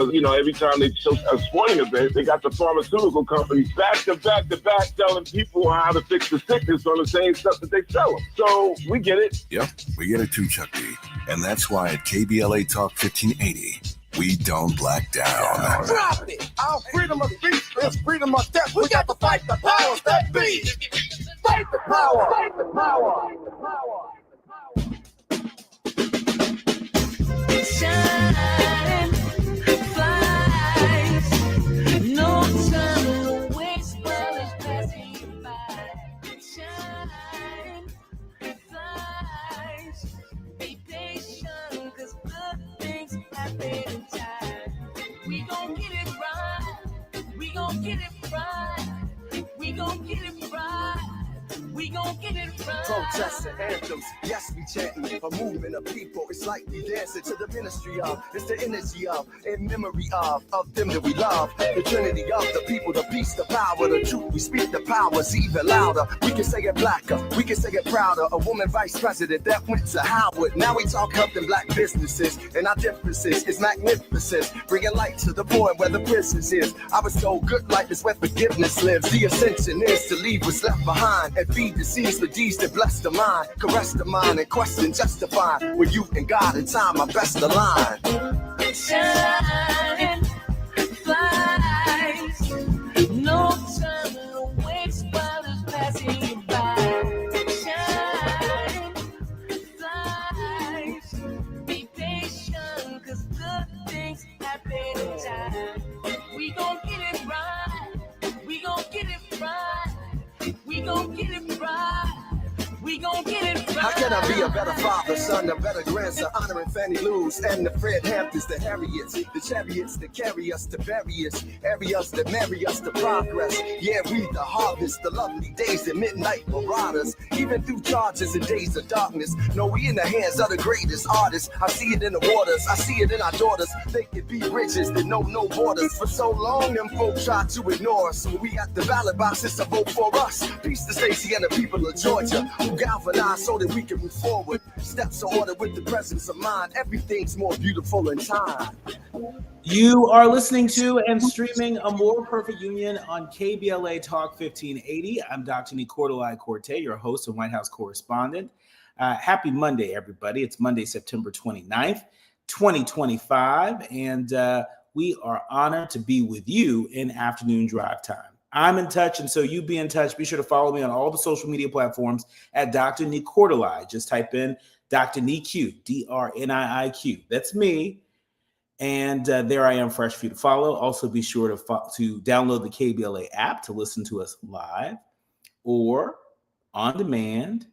You know, every time they show a sporting event, they got the pharmaceutical companies back to back telling people how to fix the sickness on the same stuff that they sell them. So we get it. Yep, we get it too, Chuck D. And that's why at KBLA Talk 1580, we don't black down. Drop it! Our freedom of speech is freedom of death. We got to fight the powers that be. Fight the power! Fight the power! Shine, flies, no time to waste while it's passing you by. Shine, flies, be patient, 'cause good things happen in time. We gon' get it right, we gon' get it right, we gon' get it right. We gon' get it right. Protests and anthems, yes, we chanting. A movement of people, it's like we dancing to the ministry of. It's the energy of, in memory of them that we love. The trinity of the people, the peace, the power, the truth. We speak the powers even louder. We can say it blacker, we can say it prouder. A woman vice president that went to Howard. Now we talk helping black businesses, and our differences is magnificent. Bringing light to the point where the prisons is. I was told good life is where forgiveness lives. The ascension is to leave what's left behind and feed the seeds for deeds that bless the mind, caress the mind, and question justify. With you and God in time, I best align. Shine, flies, no time to waste while it's passing you by. Shine, flies, be patient, 'cause good things happen in time. We gon' get it right, we gon' get it right. We gon' get it right. We gon' get it right. How can I be a better father, son, a better grandson, honoring Fannie Lou's and the Fred Hamptons, the Harriets, the chariots that carry us to various areas that marry us to progress. Yeah, we the harvest, the lovely days and midnight marauders, even through charges and days of darkness. No, we in the hands of the greatest artists. I see it in the waters, I see it in our daughters. They could be bridges that know no borders. For so long, them folks try to ignore us. So we got the ballot boxes to vote for us. Peace to Stacey and the people of Georgia, who galvanize so that we can move forward. Steps are ordered with the presence of mind. Everything's more beautiful in time. You are listening to and streaming A More Perfect Union on KBLA Talk 1580. I'm Dr. Nii-Quartelai Quartey, your host and White House correspondent. Happy Monday, everybody. It's Monday, September 29th, 2025, and we are honored to be with you in afternoon drive time. I'm in touch, and so you be in touch. Be sure to follow me on all the social media platforms at Dr. Nii-Quartelai. Just type in Dr. Nii-Q, D-R-N-I-I-Q. That's me. And there I am, fresh for you to follow. Also, be sure to download the KBLA app to listen to us live or on demand,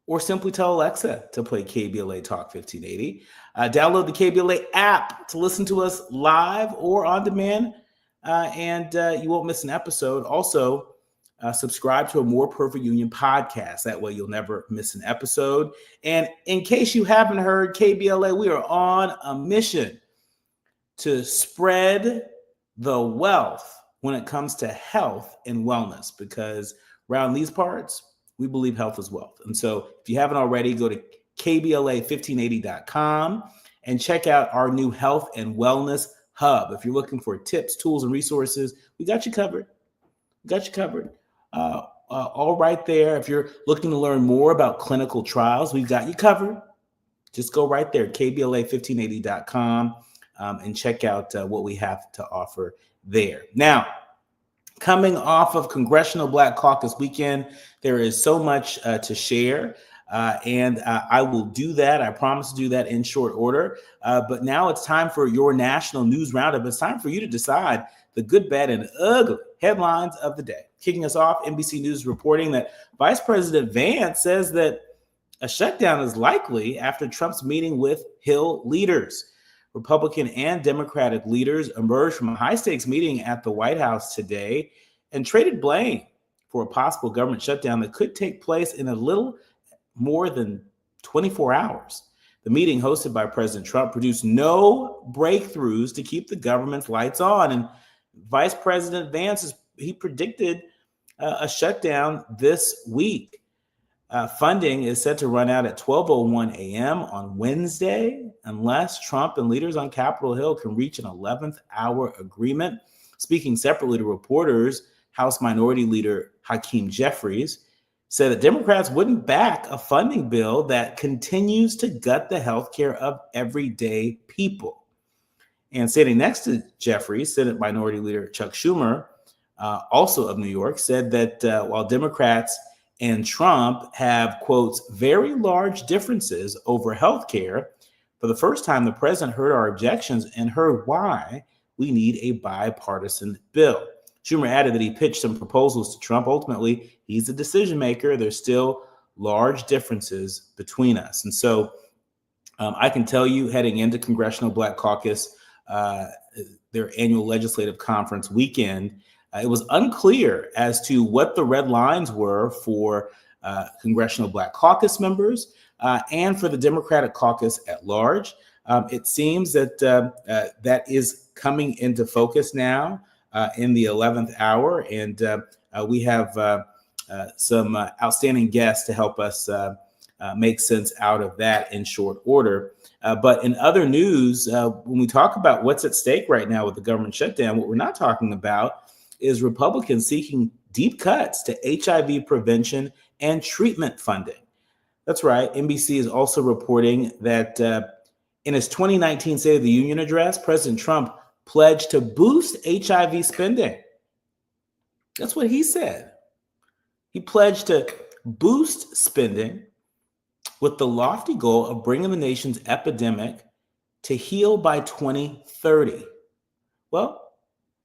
or simply tell Alexa to play KBLA Talk 1580. Download the KBLA app to listen to us live or on demand, and you won't miss an episode. Also, subscribe to A More Perfect Union podcast. That way you'll never miss an episode. And in case you haven't heard, KBLA, we are on a mission to spread the wealth when it comes to health and wellness, because around these parts, we believe health is wealth. And so if you haven't already, go to KBLA1580.com and check out our new health and wellness hub. If you're looking for tips, tools, and resources, we got you covered. All right there. If you're looking to learn more about clinical trials, we've got you covered. Just go right there, KBLA1580.com, and check out what we have to offer there. Now, coming off of Congressional Black Caucus weekend, there is so much to share, and I will do that. I promise to do that in short order. But now it's time for your national news roundup. It's time for you to decide the good, bad, and ugly headlines of the day. Kicking us off, NBC News reporting that Vice President Vance says that a shutdown is likely after Trump's meeting with Hill leaders. Republican and Democratic leaders emerged from a high-stakes meeting at the White House today and traded blame for a possible government shutdown that could take place in a little more than 24 hours. The meeting, hosted by President Trump, produced no breakthroughs to keep the government's lights on. And Vice President Vance, he predicted a shutdown this week. Funding is set to run out at 12:01 a.m. on Wednesday unless Trump and leaders on Capitol Hill can reach an 11th hour agreement. Speaking separately to reporters, House Minority Leader Hakeem Jeffries said that Democrats wouldn't back a funding bill that continues to gut the healthcare of everyday people. And sitting next to Jeffries, Senate Minority Leader Chuck Schumer, also of New York, said that while Democrats and Trump have, quotes, very large differences over healthcare, for the first time, the president heard our objections and heard why we need a bipartisan bill. Schumer added that he pitched some proposals to Trump. Ultimately, he's the decision maker. There's still large differences between us. And so I can tell you, heading into Congressional Black Caucus, their annual legislative conference weekend, it was unclear as to what the red lines were for Congressional Black Caucus members and for the Democratic caucus at large. It seems that that is coming into focus now in the 11th hour, and we have some outstanding guests to help us make sense out of that in short order. But in other news, when we talk about what's at stake right now with the government shutdown, what we're not talking about is Republicans seeking deep cuts to HIV prevention and treatment funding. That's right. NBC is also reporting that in his 2019 State of the Union address, President Trump pledged to boost HIV spending. That's what he said. He pledged to boost spending with the lofty goal of bringing the nation's epidemic to heal by 2030. Well,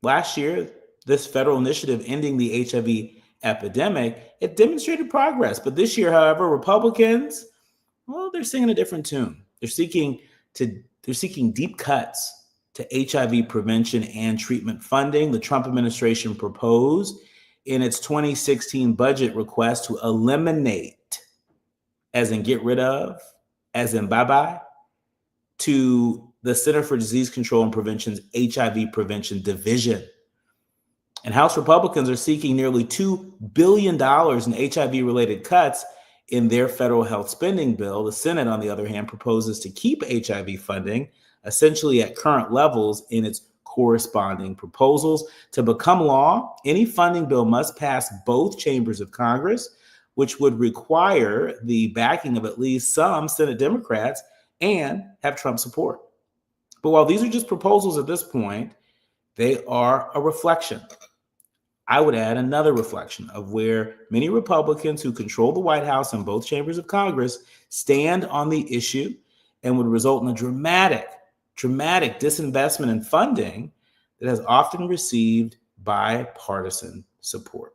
last year, this federal initiative ending the HIV epidemic, it demonstrated progress. But this year, however, Republicans, well, they're singing a different tune. They're seeking deep cuts to HIV prevention and treatment funding. The Trump administration proposed in its 2016 budget request to eliminate, as in get rid of, as in bye-bye, to the Center for Disease Control and Prevention's HIV Prevention Division. And House Republicans are seeking nearly $2 billion in HIV-related cuts in their federal health spending bill. The Senate, on the other hand, proposes to keep HIV funding essentially at current levels in its corresponding proposals. To become law, any funding bill must pass both chambers of Congress, which would require the backing of at least some Senate Democrats and have Trump support. But while these are just proposals at this point, they are a reflection. I would add another reflection of where many Republicans who control the White House and both chambers of Congress stand on the issue, and would result in a dramatic disinvestment in funding that has often received bipartisan support.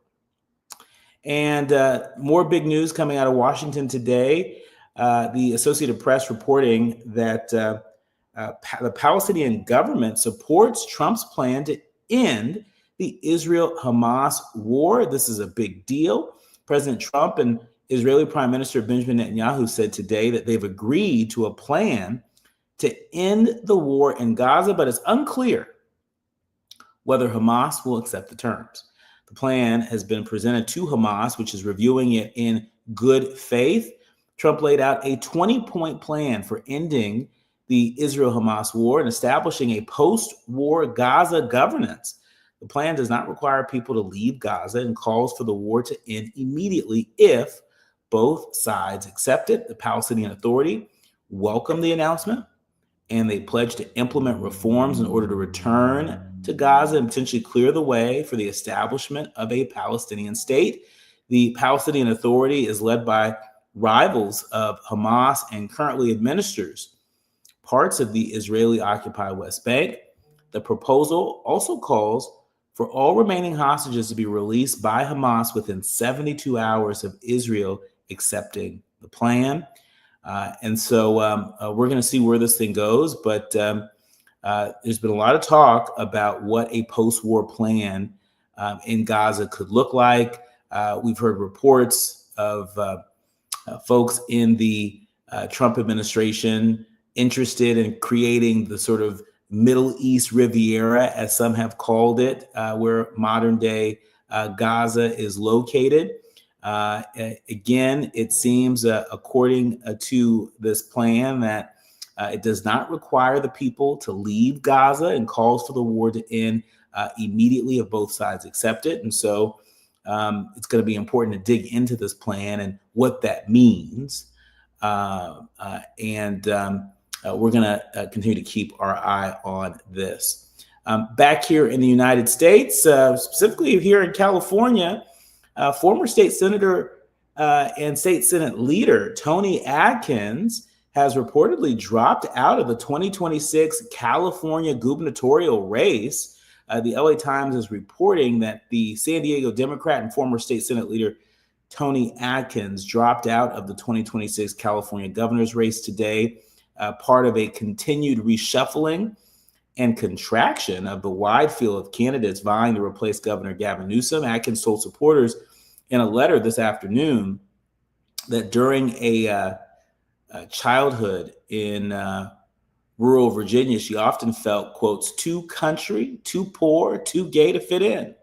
And more big news coming out of Washington today. The Associated Press reporting that the Palestinian government supports Trump's plan to end the Israel-Hamas war. This is a big deal. President Trump and Israeli Prime Minister Benjamin Netanyahu said today that they've agreed to a plan to end the war in Gaza, but it's unclear whether Hamas will accept the terms. The plan has been presented to Hamas, which is reviewing it in good faith. Trump laid out a 20-point plan for ending the Israel-Hamas war and establishing a post-war Gaza governance. The plan does not require people to leave Gaza and calls for the war to end immediately if both sides accept it. The Palestinian Authority welcomed the announcement, and they pledged to implement reforms in order to return to Gaza and potentially clear the way for the establishment of a Palestinian state. The Palestinian Authority is led by rivals of Hamas and currently administers parts of the Israeli-occupied West Bank. The proposal also calls for all remaining hostages to be released by Hamas within 72 hours of Israel accepting the plan. And so we're going to see where this thing goes. But there's been a lot of talk about what a post-war plan in Gaza could look like. We've heard reports of folks in the Trump administration interested in creating the sort of Middle East Riviera, as some have called it, where modern day Gaza is located. Again, it seems, according to this plan, that it does not require the people to leave Gaza and calls for the war to end immediately if both sides accept it. And so it's going to be important to dig into this plan and what that means. We're going to continue to keep our eye on this. Back here in the United States, specifically here in California, former state senator and state Senate leader Tony Atkins has reportedly dropped out of the 2026 California gubernatorial race. The LA Times is reporting that the San Diego Democrat and former state Senate leader Tony Atkins dropped out of the 2026 California governor's race today, part of a continued reshuffling and contraction of the wide field of candidates vying to replace Governor Gavin Newsom. Atkins told supporters in a letter this afternoon that during a childhood in rural Virginia, she often felt, quotes, too country, too poor, too gay to fit in.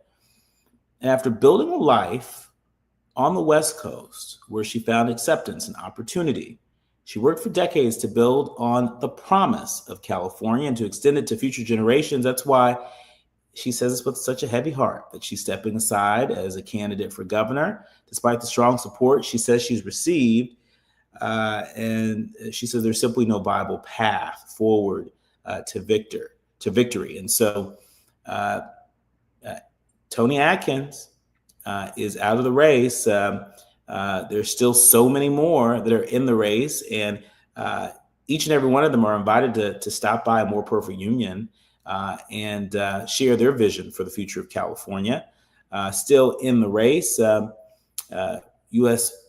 And after building a life on the West Coast, where she found acceptance and opportunity, she worked for decades to build on the promise of California and to extend it to future generations. That's why she says it's with such a heavy heart that she's stepping aside as a candidate for governor, despite the strong support she says she's received. And she says there's simply no viable path forward to victory. And so Tony Atkins is out of the race. There's still so many more that are in the race, and each and every one of them are invited to stop by a More Perfect Union and share their vision for the future of California. Still in the race,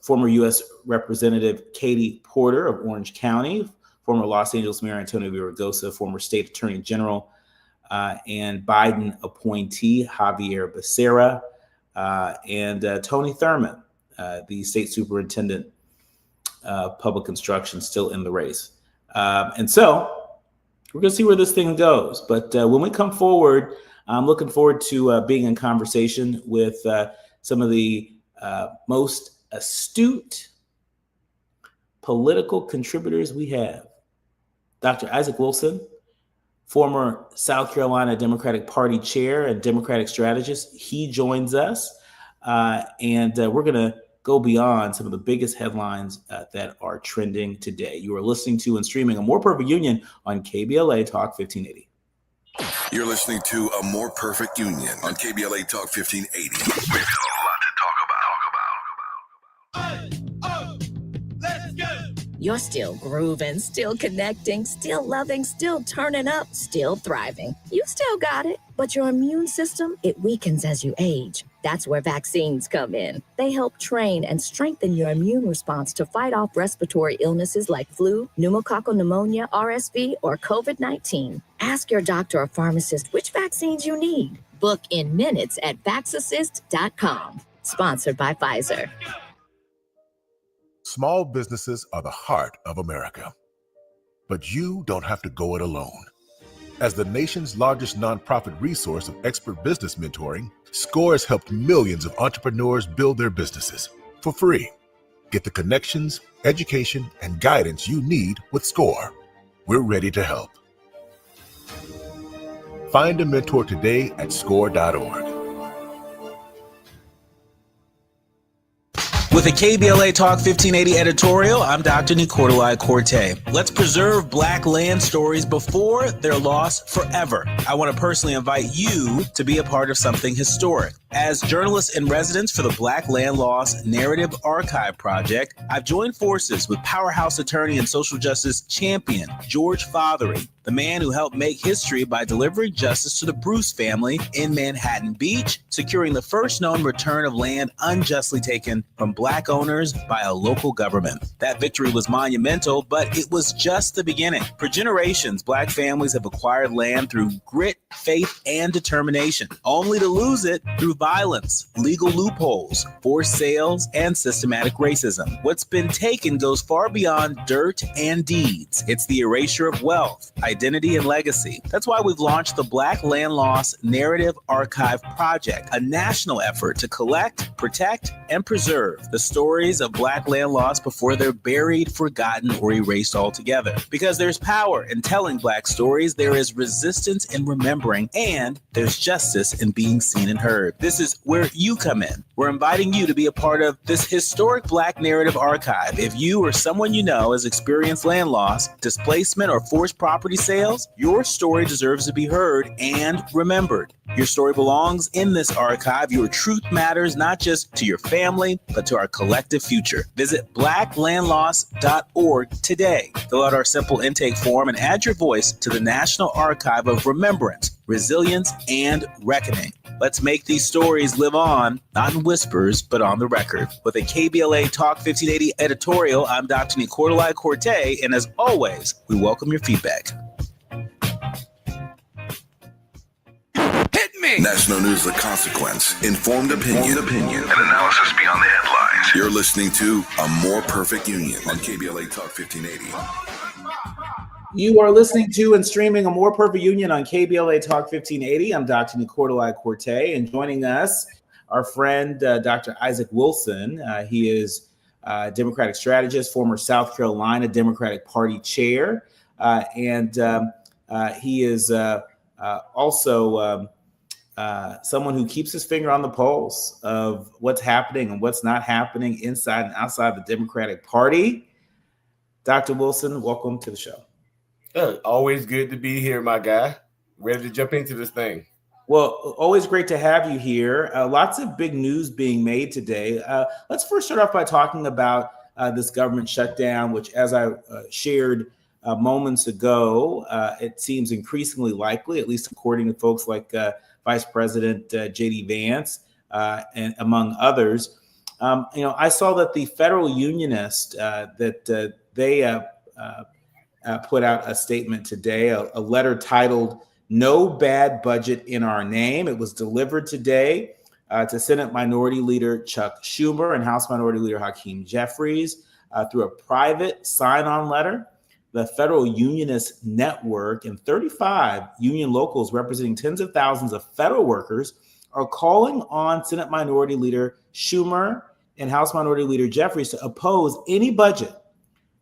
former U.S. Representative Katie Porter of Orange County, former Los Angeles Mayor Antonio Villaraigosa, former State Attorney General and Biden appointee Javier Becerra, and Tony Thurmond, the State Superintendent of Public Instruction, still in the race. And so we're going to see where this thing goes. But when we come forward, I'm looking forward to being in conversation with some of the most astute political contributors we have. Dr. Isaac Wilson, former South Carolina Democratic Party chair and Democratic strategist, he joins us. And we're going to go beyond some of the biggest headlines that are trending today. You are listening to and streaming A More Perfect Union on KBLA Talk 1580. You're listening to A More Perfect Union on KBLA Talk 1580. We've got a lot to talk about. Let's go! You're still grooving, still connecting, still loving, still turning up, still thriving. You still got it, but your immune system, it weakens as you age. That's where vaccines come in. They help train and strengthen your immune response to fight off respiratory illnesses like flu, pneumococcal pneumonia, RSV, or COVID-19. Ask your doctor or pharmacist which vaccines you need. Book in minutes at vaxassist.com. Sponsored by Pfizer. Small businesses are the heart of America. But you don't have to go it alone. As the nation's largest nonprofit resource of expert business mentoring, SCORE has helped millions of entrepreneurs build their businesses for free. Get the connections, education, and guidance you need with SCORE. We're ready to help. Find a mentor today at score.org. With a KBLA Talk 1580 editorial, I'm Dr. Nii-Quartelai Quartey. Let's preserve Black land stories before they're lost forever. I want to personally invite you to be a part of something historic. As journalist in residence for the Black Land Lost Narrative Archive Project, I've joined forces with powerhouse attorney and social justice champion George Fothery, the man who helped make history by delivering justice to the Bruce family in Manhattan Beach, securing the first known return of land unjustly taken from Black owners by a local government. That victory was monumental, but it was just the beginning. For generations, Black families have acquired land through grit, faith, and determination, only to lose it through violence, legal loopholes, forced sales, and systematic racism. What's been taken goes far beyond dirt and deeds. It's the erasure of wealth, identity, and legacy. That's why we've launched the Black Land Loss Narrative Archive Project, a national effort to collect, protect, and preserve the stories of Black land loss before they're buried, forgotten, or erased altogether. Because there's power in telling Black stories, there is resistance in remembering, and there's justice in being seen and heard. This is where you come in. We're inviting you to be a part of this historic Black narrative archive. If you or someone you know has experienced land loss, displacement, or forced property sales, your story deserves to be heard and remembered. Your story belongs in this archive. Your truth matters not just to your family, but to our collective future. Visit blacklandloss.org today. Fill out our simple intake form and add your voice to the National Archive of Remembrance, Resilience, and Reckoning. Let's make these stories live on, not in whispers, but on the record. With a KBLA Talk 1580 editorial, I'm Dr. Nii-Quartelai Quartey, and as always, we welcome your feedback. National news of consequence, informed opinion, and analysis beyond the headlines. You're listening to A More Perfect Union on KBLA Talk 1580. You are listening to and streaming A More Perfect Union on KBLA Talk 1580. I'm Dr. Nii-Quartelai Quartey, and joining us, our friend Dr. Isaac Wilson. He is a Democratic strategist, former South Carolina Democratic Party chair, and he is also someone who keeps his finger on the pulse of what's happening and what's not happening inside and outside the Democratic Party. Dr. Wilson, welcome to the show. Always good to be here, my guy. Ready to jump into this thing. Well, always great to have you here. Lots of big news being made today. Let's first start off by talking about this government shutdown, which, as I shared moments ago, it seems increasingly likely, at least according to folks like Vice President J.D. Vance and among others. I saw that the Federal Unionist they put out a statement today, a letter titled "No Bad Budget in Our Name." It was delivered today to Senate Minority Leader Chuck Schumer and House Minority Leader Hakeem Jeffries through a private sign-on letter. The Federal Unionist Network and 35 union locals representing tens of thousands of federal workers are calling on Senate Minority Leader Schumer and House Minority Leader Jeffries to oppose any budget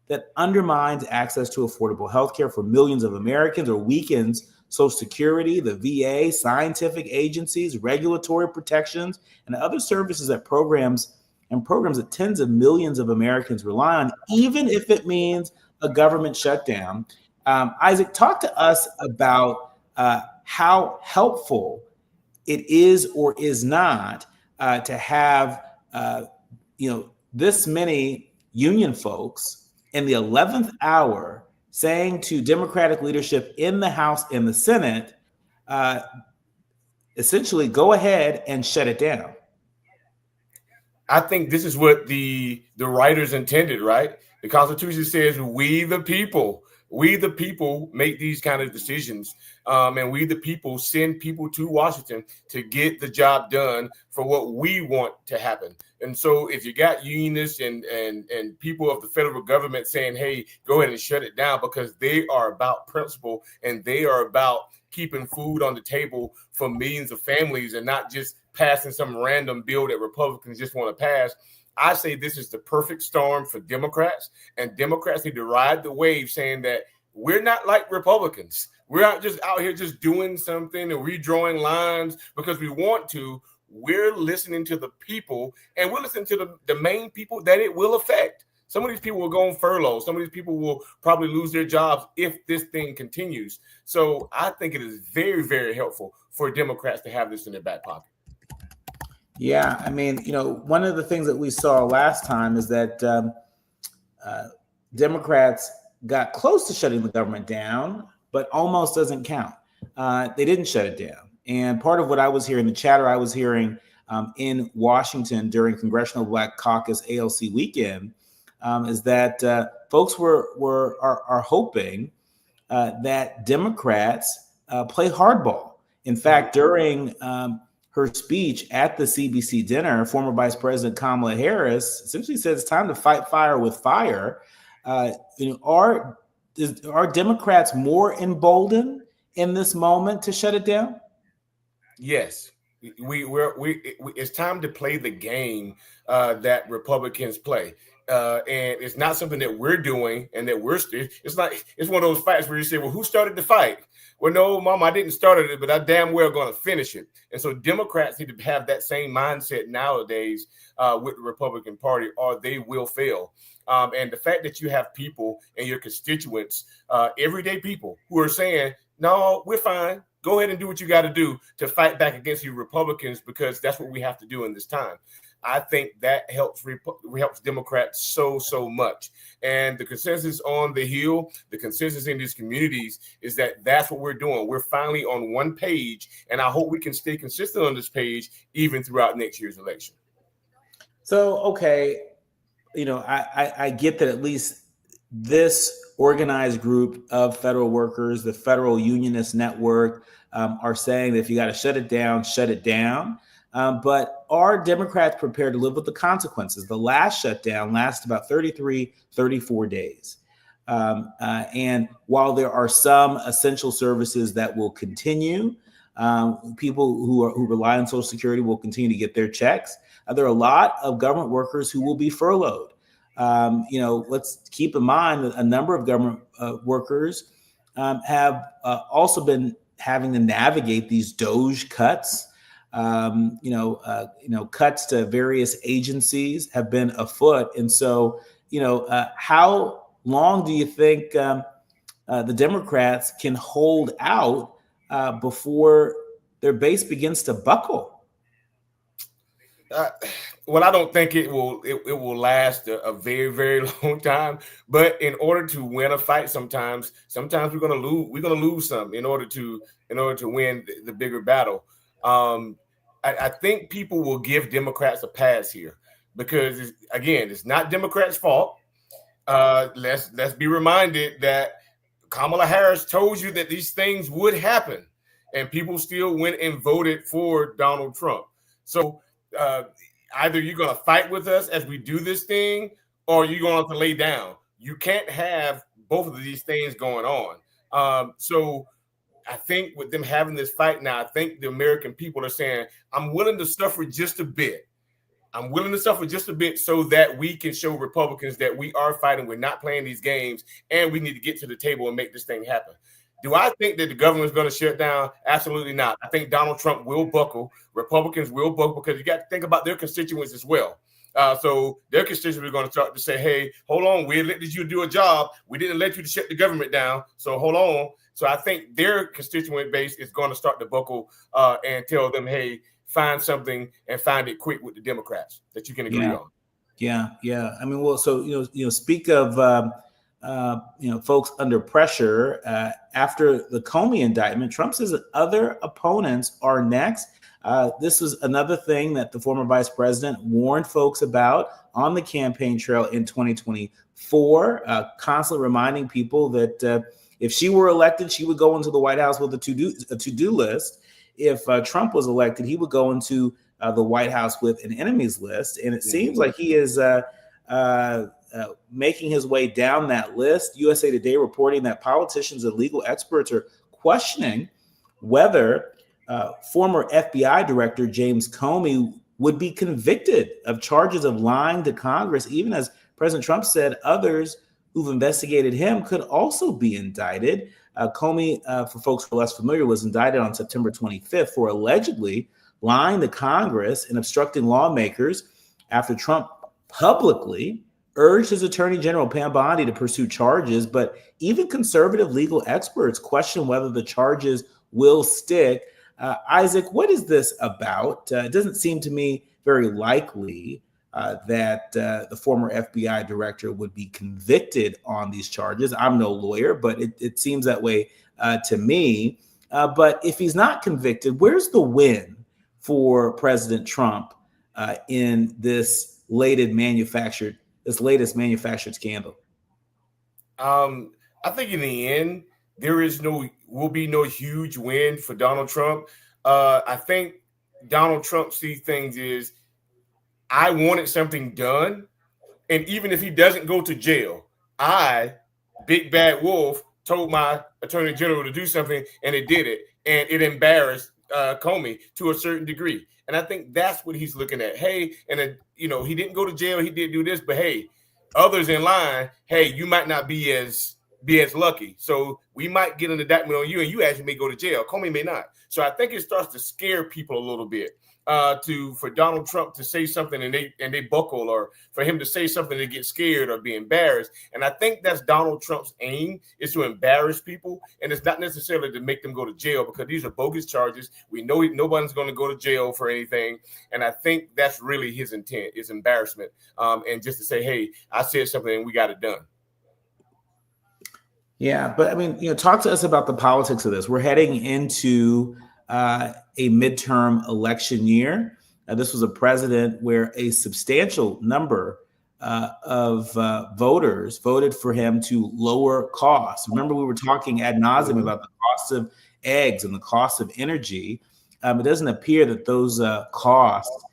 that undermines access to affordable health care for millions of Americans or weakens Social Security, the VA, scientific agencies, regulatory protections, and other services that programs that tens of millions of Americans rely on, even if it means a government shutdown. Isaac, talk to us about how helpful it is or is not to have this many union folks in the 11th hour saying to Democratic leadership in the House and the Senate, essentially, go ahead and shut it down. I think this is what the writers intended, right? The Constitution says we the people make these kind of decisions. And we the people send people to Washington to get the job done for what we want to happen. And so if you got unionists and people of the federal government saying, hey, go ahead and shut it down because they are about principle and they are about keeping food on the table for millions of families and not just passing some random bill that Republicans just want to pass. I say this is the perfect storm for Democrats, and Democrats need to ride the wave saying that we're not like Republicans. We're not just out here just doing something and redrawing lines because we want to. We're listening to the people, and we're listening to the main people that it will affect. Some of these people will go on furlough. Some of these people will probably lose their jobs if this thing continues. So I think it is very, very helpful for Democrats to have this in their back pocket. Yeah, I mean, one of the things that we saw last time is that Democrats got close to shutting the government down, but almost doesn't count. They didn't shut it down. And part of what I was hearing, the chatter I was hearing in Washington during Congressional Black Caucus ALC weekend, is that folks are hoping that Democrats play hardball. In fact, during her her speech at the CBC dinner, former Vice President Kamala Harris essentially said it's time to fight fire with fire. Are Democrats more emboldened in this moment to shut it down? Yes. It's time to play the game that Republicans play. And it's not something that we're doing and that it's one of those fights where you say, well, who started the fight? Well, no, Mom, I didn't start it, but I damn well going to finish it. And so Democrats need to have that same mindset nowadays with the Republican Party, or they will fail. And the fact that you have people and your constituents, everyday people who are saying, no, we're fine. Go ahead and do what you got to do to fight back against you Republicans, because that's what we have to do in this time. I think that helps Democrats so much. And the consensus on the Hill, the consensus in these communities is that that's what we're doing. We're finally on one page, and I hope we can stay consistent on this page even throughout next year's election. So, okay, I get that at least this organized group of federal workers, the Federal Unionist Network, are saying that if you got to shut it down, shut it down. But are Democrats prepared to live with the consequences? The last shutdown lasted about 34 days. And while there are some essential services that will continue, people who rely on Social Security will continue to get their checks. There are a lot of government workers who will be furloughed. Let's keep in mind that a number of government workers have also been having to navigate these DOGE cuts. Cuts to various agencies have been afoot. And so, how long do you think the Democrats can hold out before their base begins to buckle? Well, I don't think it will last a very, very long time. But in order to win a fight, sometimes we're going to lose. We're going to lose some in order to win the bigger battle. I think people will give Democrats a pass here because, it's not Democrats' fault. Let's be reminded that Kamala Harris told you that these things would happen, and people still went and voted for Donald Trump. So either you're going to fight with us as we do this thing, or you're going to have to lay down. You can't have both of these things going on. So I think with them having this fight now, I think the American people are saying, I'm willing to suffer just a bit. I'm willing to suffer just a bit so that we can show Republicans that we are fighting. We're not playing these games, and we need to get to the table and make this thing happen. Do I think that the government is going to shut down? Absolutely not. I think Donald Trump will buckle. Republicans will buckle because you got to think about their constituents as well. So their constituents are going to start to say, hey, hold on, we elected you to do a job. We didn't let you to shut the government down. So hold on. So I think their constituent base is going to start to buckle and tell them, hey, find something and find it quick with the Democrats that you can agree on. Yeah. I mean, well, so, speak of, folks under pressure after the Comey indictment. Trump says that other opponents are next. This was another thing that the former vice president warned folks about on the campaign trail in 2024, constantly reminding people that if she were elected, she would go into the White House with a to-do list. If Trump was elected, he would go into the White House with an enemies list. And it seems like he is making his way down that list. USA Today reporting that politicians and legal experts are questioning whether former FBI Director James Comey would be convicted of charges of lying to Congress, even as President Trump said others who've investigated him could also be indicted. Comey, for folks who are less familiar, was indicted on September 25th for allegedly lying to Congress and obstructing lawmakers after Trump publicly urged his Attorney General Pam Bondi to pursue charges. But even conservative legal experts question whether the charges will stick. Isaac, what is this about? It doesn't seem to me very likely that the former FBI director would be convicted on these charges. I'm no lawyer, but it seems that way to me. But if he's not convicted, where's the win for President Trump in this latest manufactured scandal? I think in the end, will be no huge win for Donald Trump. I think Donald Trump sees things is, I wanted something done, and even if he doesn't go to jail, I, Big Bad Wolf, told my attorney general to do something, and it did it, and it embarrassed Comey to a certain degree. And I think that's what he's looking at. Hey, and he didn't go to jail, he did do this, but hey, others in line, hey, you might not be as lucky. So we might get an indictment on you, and you actually may go to jail. Comey may not. So I think it starts to scare people a little bit. For Donald Trump to say something and they buckle, or for him to say something to get scared or be embarrassed. And I think that's Donald Trump's aim, is to embarrass people. And it's not necessarily to make them go to jail, because these are bogus charges. We know nobody's going to go to jail for anything. And I think that's really his intent, is embarrassment. And just to say, hey, I said something and we got it done. Yeah, but I mean, talk to us about the politics of this. We're heading into a midterm election year. This was a president where a substantial number of voters voted for him to lower costs. Remember, we were talking ad nauseum about the cost of eggs and the cost of energy. It doesn't appear that those costs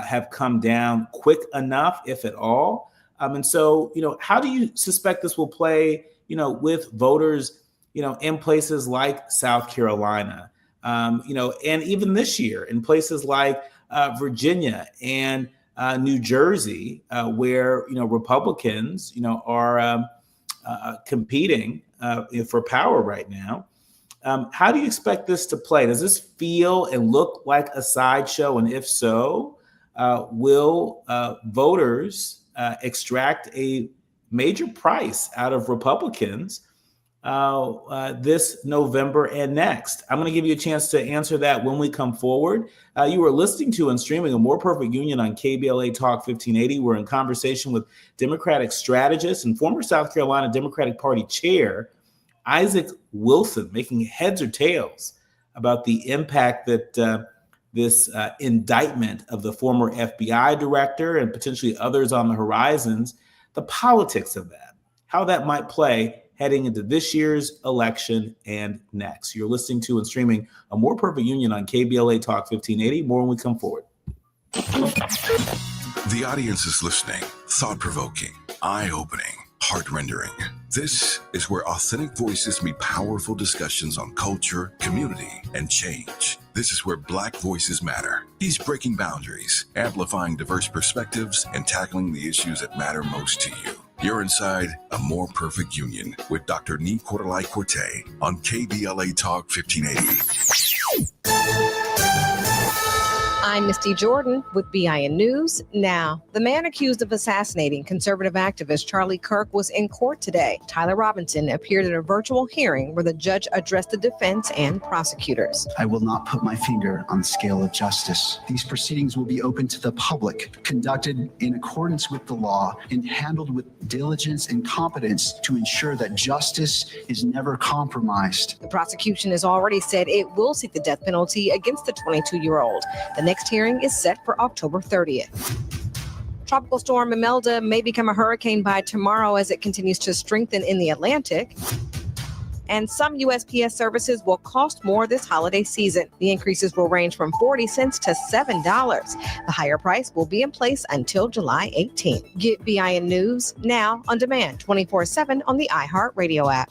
have come down quick enough, if at all. And so, how do you suspect this will play, with voters, in places like South Carolina? And even this year in places like Virginia and New Jersey, where Republicans are competing for power right now. How do you expect this to play? Does this feel and look like a sideshow? And if so, will voters extract a major price out of Republicans this November and next? I'm going to give you a chance to answer that when we come forward. You are listening to and streaming A More Perfect Union on KBLA Talk 1580. We're in conversation with Democratic strategist and former South Carolina Democratic Party chair, Isaac Wilson, making heads or tails about the impact that this indictment of the former FBI director and potentially others on the horizons, the politics of that, how that might play heading into this year's election and next. You're listening to and streaming A More Perfect Union on KBLA Talk 1580. More when we come forward. The audience is listening. Thought-provoking, eye-opening, heart-rendering. This is where authentic voices meet powerful discussions on culture, community, and change. This is where Black voices matter. He's breaking boundaries, amplifying diverse perspectives, and tackling the issues that matter most to you. You're inside A More Perfect Union with Dr. Nii-Quartelai Quartey on KBLA Talk 1580. I'm Misty Jordan with BIN News. Now, the man accused of assassinating conservative activist Charlie Kirk was in court today. Tyler Robinson appeared at a virtual hearing where the judge addressed the defense and prosecutors. I will not put my finger on the scale of justice. These proceedings will be open to the public, conducted in accordance with the law, and handled with diligence and competence to ensure that justice is never compromised. The prosecution has already said it will seek the death penalty against the 22-year-old. The next hearing is set for October 30th. Tropical storm Imelda may become a hurricane by tomorrow as it continues to strengthen in the Atlantic. And some USPS services will cost more this holiday season. The increases will range from 40 cents to $7. The higher price will be in place until July 18th. Get BIN News now on demand 24/7 on the iHeartRadio app.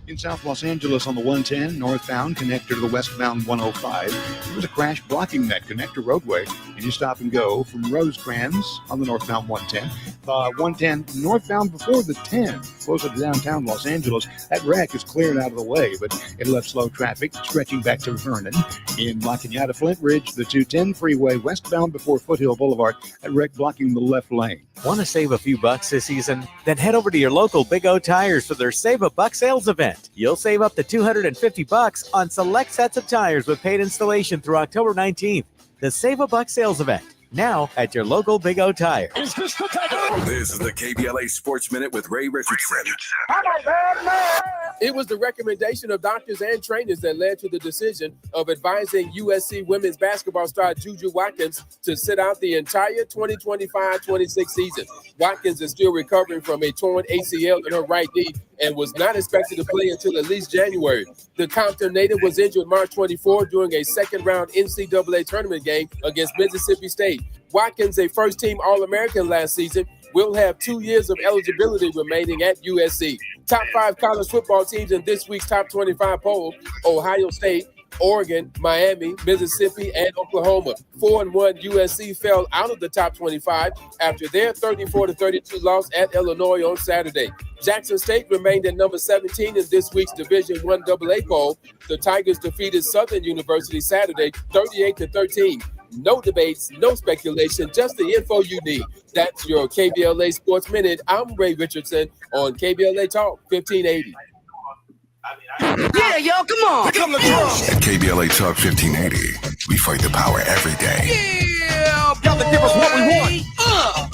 In South Los Angeles on the 110 northbound connector to the westbound 105, there was a crash blocking that connector roadway. And you stop and go from Rosecrans on the northbound 110. 110 northbound before the 10, closer to downtown Los Angeles. That wreck is cleared out of the way, but it left slow traffic stretching back to Vernon. In La Cañada Flint Ridge, the 210 freeway westbound before Foothill Boulevard, that wreck blocking the left lane. Want to save a few bucks this season? Then head over to your local Big O Tires for their Save a Buck sales event. You'll save up to $250 on select sets of tires with paid installation through October 19th. The Save a Buck sales event, now at your local Big O Tires. This is the KBLA Sports Minute with Ray Richardson. It was the recommendation of doctors and trainers that led to the decision of advising USC women's basketball star Juju Watkins to sit out the entire 2025-26 season. Watkins is still recovering from a torn ACL in her right knee and was not expected to play until at least January. The Compton native was injured March 24 during a second-round NCAA tournament game against Mississippi State. Watkins, a first-team All-American last season, will have 2 years of eligibility remaining at USC. Top 5 college football teams in this week's top 25 poll: Ohio State, Oregon, Miami, Mississippi, and Oklahoma. 4-1 USC fell out of the top 25 after their 34-32 loss at Illinois on Saturday. Jackson State remained at number 17 in this week's Division I AA poll. The Tigers defeated Southern University Saturday 38-13. No debates, no speculation, just the info you need. That's your KBLA Sports Minute. I'm Ray Richardson on KBLA Talk 1580. Yeah, y'all, come on. Come to At KBLA Talk 1580, we fight the power every day. Yeah, gotta give us what we want.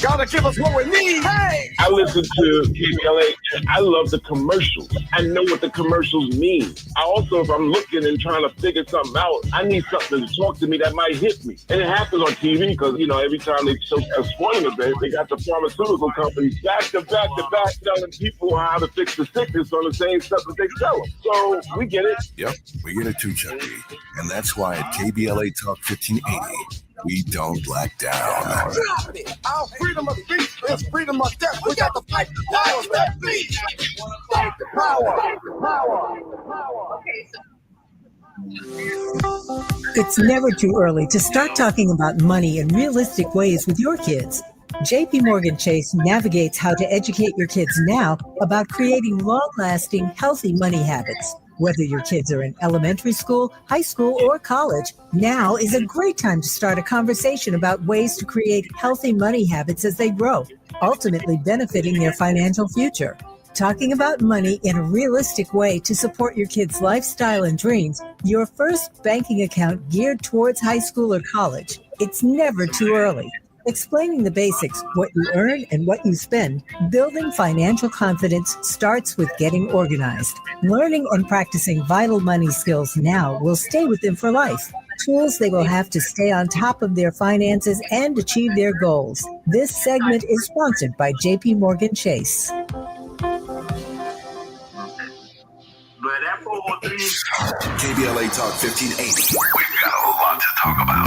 Gotta give us what we need. Hey. I listen to KBLA and I love the commercials. I know what the commercials mean. I also, if I'm looking and trying to figure something out, I need something to talk to me that might hit me. And it happens on TV because, you know, every time they show a sporting event, they got the pharmaceutical companies back to back telling people how to fix the sickness on the same stuff that they sell them. So we get it. Yep, we get it too, Chucky. And that's why at KBLA Talk 1580, we don't back down. Drop it. Our freedom of speech is freedom of death. We got to fight the power of that speech. Fight the power. It's never too early to start talking about money in realistic ways with your kids. JP Morgan Chase navigates how to educate your kids now about creating long-lasting, healthy money habits. Whether your kids are in elementary school, high school, or college, now is a great time to start a conversation about ways to create healthy money habits as they grow, ultimately benefiting their financial future. Talking about money in a realistic way to support your kids' lifestyle and dreams, your first banking account geared towards high school or college. It's never too early. Explaining the basics, what you earn and what you spend, building financial confidence starts with getting organized. Learning and practicing vital money skills now will stay with them for life. Tools they will have to stay on top of their finances and achieve their goals. This segment is sponsored by JP Morgan Chase. KBLA Talk 1580. We've got a lot to talk about.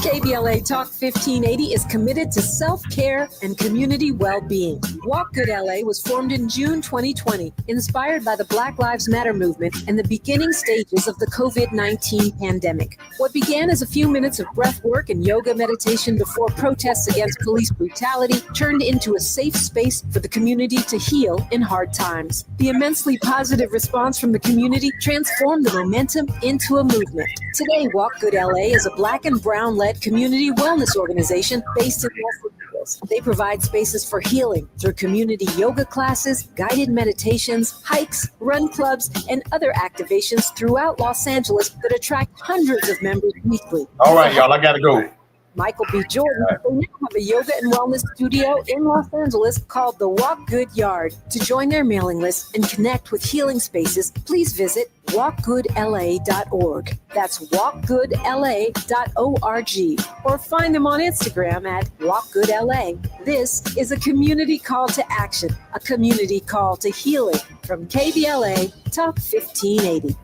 KBLA Talk 1580 is committed to self-care and community well-being. Walk Good LA was formed in June 2020, inspired by the Black Lives Matter movement and the beginning stages of the COVID-19 pandemic. What began as a few minutes of breath work and yoga meditation before protests against police brutality turned into a safe space for the community to heal in hard times. The immensely positive response from the community transformed the momentum into a movement. Today, Walk Good LA is a Black and Brown-led community wellness organization based in Los Angeles. They provide spaces for healing through community yoga classes, guided meditations, hikes, run clubs, and other activations throughout Los Angeles that attract hundreds of members weekly. All right, y'all, I gotta go. Michael B. Jordan, they now have a yoga and wellness studio in Los Angeles called the Walk Good Yard. To join their mailing list and connect with healing spaces, please visit walkgoodla.org. That's walkgoodla.org. Or find them on Instagram at walkgoodla. This is a community call to action, a community call to healing from KBLA Talk 1580.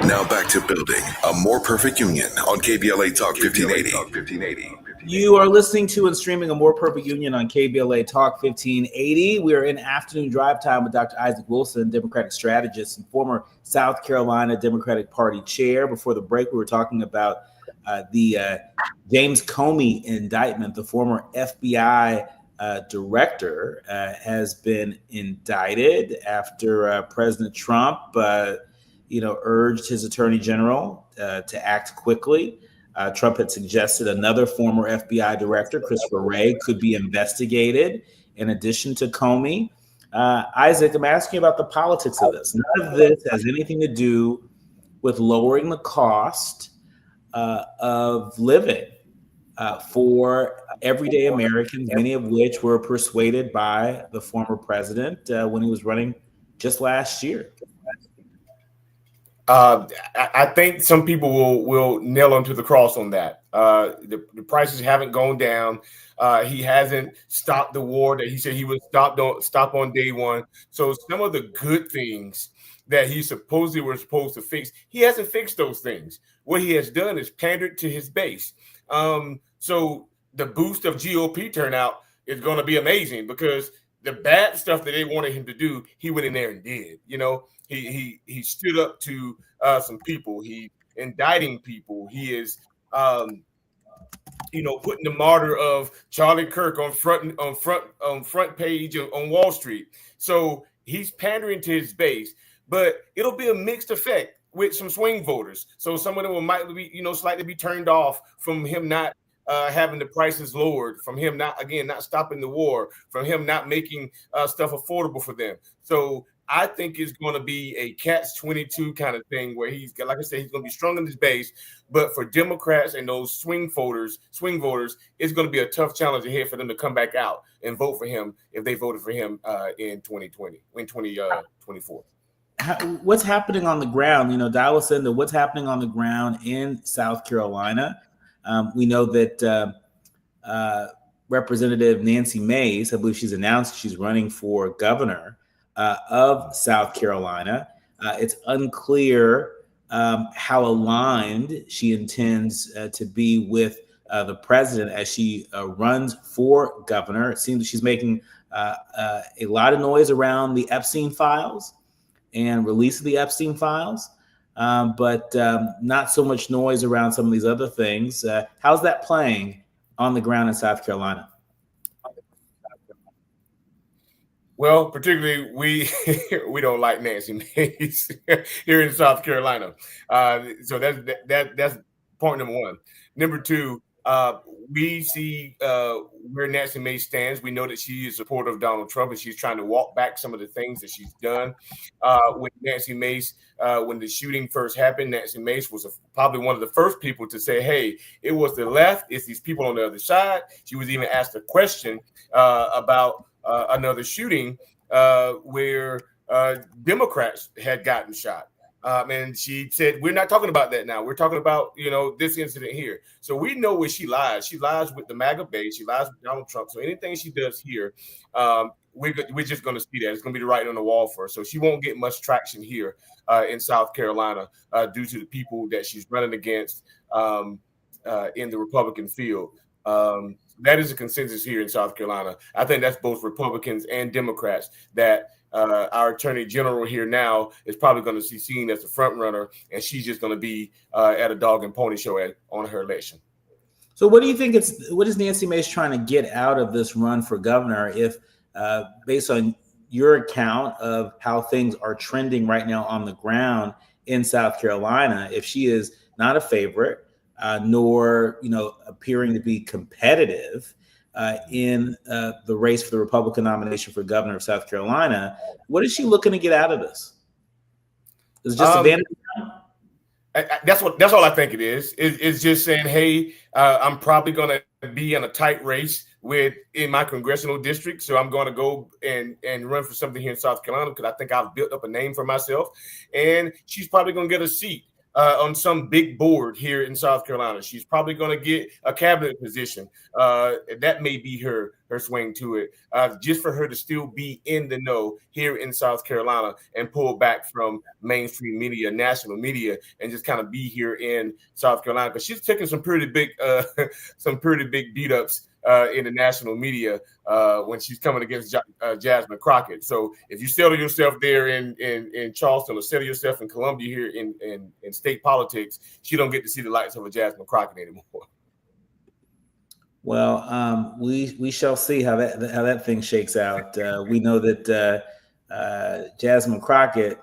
Now back to building a more perfect union on KBLA Talk 1580. You are listening to and streaming A More Perfect Union on KBLA Talk 1580. We are in afternoon drive time with Dr. Isaac Wilson, Democratic strategist and former South Carolina Democratic Party chair. Before the break, we were talking about the James Comey indictment. The former FBI director has been indicted after President Trump urged his attorney general to act quickly. Trump had suggested another former FBI director, Christopher Wray, could be investigated in addition to Comey. Isaac, I'm asking about the politics of this. None of this has anything to do with lowering the cost of living for everyday Americans, many of which were persuaded by the former president when he was running just last year. I think some people will nail onto the cross on that. The prices haven't gone down. He hasn't stopped the war that he said he would stop on day one. So some of the good things that he supposedly was supposed to fix, he hasn't fixed those things. What he has done is pandered to his base. So the boost of GOP turnout is going to be amazing because the bad stuff that they wanted him to do, he went in there and did. You know, he stood up to some people. He indicting people. He is putting the martyr of Charlie Kirk on front page on Wall Street. So he's pandering to his base, but it'll be a mixed effect with some swing voters. So some of them might be, slightly be turned off from him not having the prices lowered, from him not stopping the war, from him not making stuff affordable for them. So I think it's going to be a catch-22 kind of thing where he's going to be strong in his base. But for Democrats and those swing voters, it's going to be a tough challenge ahead for them to come back out and vote for him if they voted for him in 2024. What's happening on the ground? Dallas said that what's happening on the ground in South Carolina. We know that Representative Nancy Mace, I believe she's announced she's running for governor of South Carolina. It's unclear how aligned she intends to be with the president as she runs for governor. It seems that she's making a lot of noise around the Epstein files and release of the Epstein files, but not so much noise around some of these other things. How's that playing on the ground in South Carolina? Well, particularly we don't like Nancy Mace here in South Carolina. So that's point number one. Number two, we see where Nancy Mace stands. We know that she is a supporter of Donald Trump, and she's trying to walk back some of the things that she's done. With Nancy Mace, when the shooting first happened, Nancy Mace was probably one of the first people to say, hey, it was the left. It's these people on the other side. She was even asked a question about another shooting where Democrats had gotten shot. And she said, we're not talking about that now. We're talking about, this incident here. So we know where she lies. She lies with the MAGA base. She lies with Donald Trump. So anything she does here, we're just going to see that. It's going to be the writing on the wall for her. So she won't get much traction here in South Carolina due to the people that she's running against in the Republican field. That is a consensus here in South Carolina. I think that's both Republicans and Democrats that our attorney general here now is probably going to be seen as the front runner, and she's just going to be at a dog and pony show on her election. So what do you think what is Nancy Mace trying to get out of this run for governor if based on your account of how things are trending right now on the ground in South Carolina, if she is not a favorite, nor appearing to be competitive in the race for the Republican nomination for governor of South Carolina, what is she looking to get out of this? Is it just a vanity? That's all I think it is. It's just saying, hey, I'm probably going to be in a tight race in my congressional district, so I'm going to go and run for something here in South Carolina because I think I've built up a name for myself, and she's probably going to get a seat on some big board here in South Carolina. She's probably going to get a cabinet position. That may be her swing to it, just for her to still be in the know here in South Carolina and pull back from mainstream media, national media, and just kind of be here in South Carolina. Because she's taking some pretty big beat ups in the national media when she's coming against Jasmine Crockett. So if you settle yourself there in Charleston or settle yourself in Columbia here in state politics, she don't get to see the lights of a Jasmine Crockett anymore. Well, we shall see how that thing shakes out. We know that Jasmine Crockett,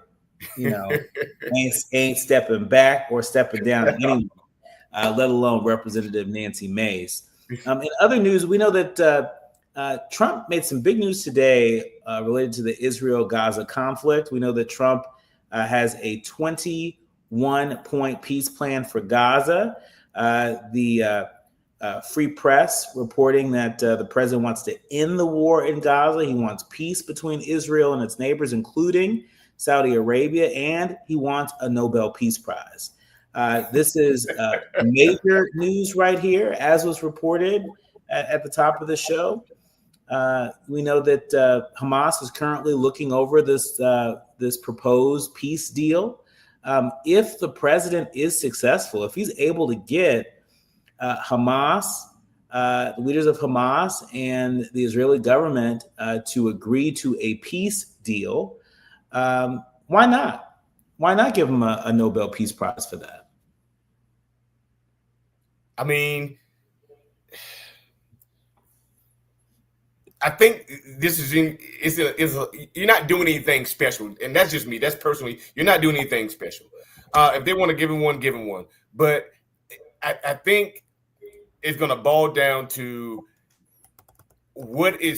ain't stepping back or stepping down anymore, let alone Representative Nancy Mace. In other news, we know that Trump made some big news today related to the Israel-Gaza conflict. We know that Trump has a 21-point peace plan for Gaza. The Free Press reporting that the president wants to end the war in Gaza. He wants peace between Israel and its neighbors, including Saudi Arabia, and he wants a Nobel Peace Prize. This is major news right here, as was reported at the top of the show. We know that Hamas is currently looking over this proposed peace deal. If the president is successful, if he's able to get Hamas, the leaders of Hamas and the Israeli government to agree to a peace deal, why not? Why not give him a Nobel Peace Prize for that? I mean, I think this is you're not doing anything special, and that's just me. That's personally, you're not doing anything special. If they want to give him one, give him one. But I think it's going to boil down to what did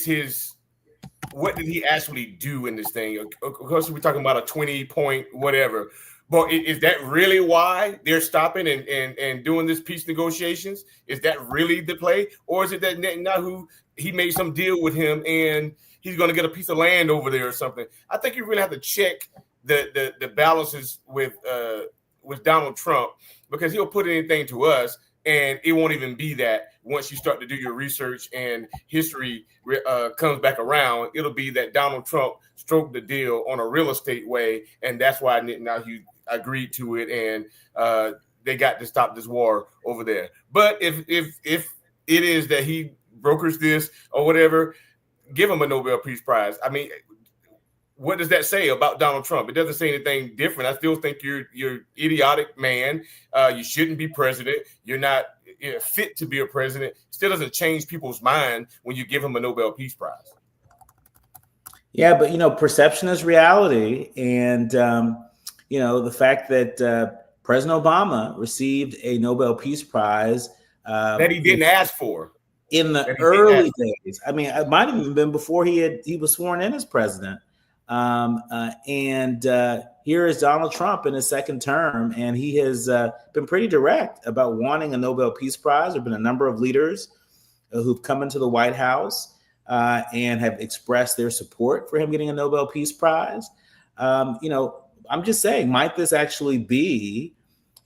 he actually do in this thing? Of course, we're talking about a 20-point whatever. But is that really why they're stopping and doing this peace negotiations? Is that really the play? Or is it that Netanyahu, he made some deal with him and he's going to get a piece of land over there or something? I think you really have to check the balances with Donald Trump, because he'll put anything to us and it won't even be that. Once you start to do your research and history comes back around, it'll be that Donald Trump stroked the deal on a real estate way, and that's why Netanyahu agreed to it, and they got to stop this war over there. But if it is that he brokers this or whatever, give him a Nobel Peace Prize. I mean, what does that say about Donald Trump? It doesn't say anything different. I still think you're idiotic man. You shouldn't be president. You're not fit to be a president. Still doesn't change people's mind when you give him a Nobel Peace Prize. Yeah, but perception is reality, and the fact that President Obama received a Nobel Peace Prize that he didn't ask for in the early days. I mean, it might have even been before he was sworn in as president. And here is Donald Trump in his second term, and he has been pretty direct about wanting a Nobel Peace Prize. There have been a number of leaders who've come into the White House and have expressed their support for him getting a Nobel Peace Prize. I'm just saying, might this actually be,